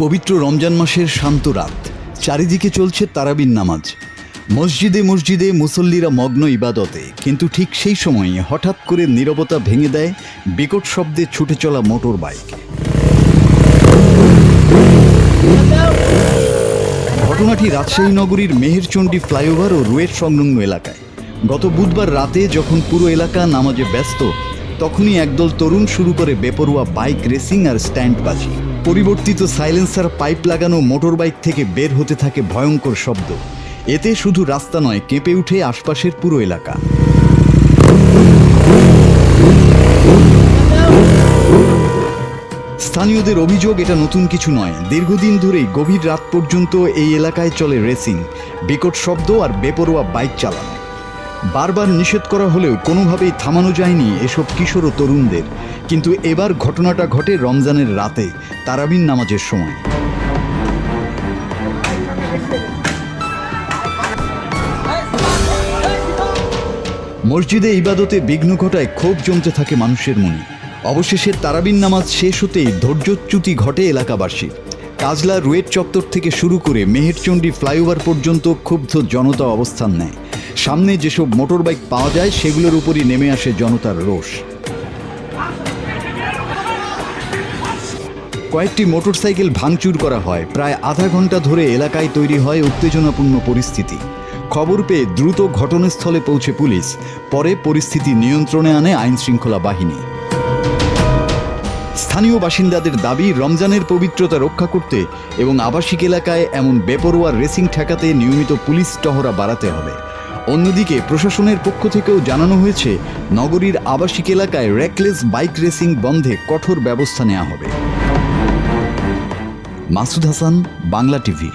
পবিত্র রমজান মাসের শান্ত রাত, চারিদিকে চলছে তারাবির নামাজ। মসজিদে মসজিদে মুসল্লিরা মগ্ন ইবাদতে, কিন্তু ঠিক সেই সময়ে হঠাৎ করে নীরবতা ভেঙে দেয় বিকট শব্দে ছুটে চলা মোটর বাইক। ঘটনাটি রাজশাহী নগরীর মেহেরচণ্ডী ফ্লাইওভার ও রুয়েট সংলগ্ন এলাকায়। গত বুধবার রাতে যখন পুরো এলাকা নামাজে ব্যস্ত, তখনই একদল তরুণ শুরু করে বেপরোয়া বাইক রেসিং আর স্ট্যান্ডবাজি। পরিবর্তিত সাইলেন্সার পাইপ লাগানো মোটর বাইক থেকে বের হতে থাকে ভয়ঙ্কর শব্দ। এতে শুধু রাস্তা নয়, কেঁপে উঠে আশপাশের পুরো এলাকা। স্থানীয়দের অভিযোগ, এটা নতুন কিছু নয়। দীর্ঘদিন ধরেই গভীর রাত পর্যন্ত এই এলাকায় চলে রেসিং, বিকট শব্দ আর বেপরোয়া বাইক চালানো। বারবার নিষেধ করা হলেও কোনোভাবেই থামানো যায়নি এসব কিশোর ও তরুণদের। কিন্তু এবার ঘটনাটা ঘটে রমজানের রাতে, তারাবির নামাজের সময়। মসজিদে ইবাদতে বিঘ্ন ঘটায় ক্ষোভ জমতে থাকে মানুষের মনে। অবশেষে তারাবির নামাজ শেষ হতেই ধৈর্যচ্যুতি ঘটে এলাকাবাসীর। কাজলা রুয়েট চত্বর থেকে শুরু করে মেহেরচণ্ডী ফ্লাইওভার পর্যন্ত ক্ষুব্ধ জনতা অবস্থান নেয়। সামনে যেসব মোটর বাইক পাওয়া যায় সেগুলোর উপরই নেমে আসে জনতার রোষ। কয়েকটি মোটরসাইকেল ভাঙচুর করা হয়। প্রায় আধা ঘন্টা ধরে এলাকায় তৈরি হয় উত্তেজনাপূর্ণ পরিস্থিতি। খবর পেয়ে দ্রুত ঘটনাস্থলে পৌঁছে পুলিশ। পরে পরিস্থিতি নিয়ন্ত্রণে আনে আইনশৃঙ্খলা বাহিনী। স্থানীয় বাসিন্দাদের দাবি, রমজানের পবিত্রতা রক্ষা করতে এবং আবাসিক এলাকায় এমন বেপরোয়া রেসিং ঠেকাতে নিয়মিত পুলিশ টহরা বাড়াতে হবে। অন্যদিকে প্রশাসনের পক্ষ থেকেও জানানো হয়েছে, নগরীর আবাসিক এলাকায় রেকলেস বাইক রেসিং বন্ধে কঠোর ব্যবস্থা নেওয়া হবে। মাসুদ হাসান, বাংলা টিভি।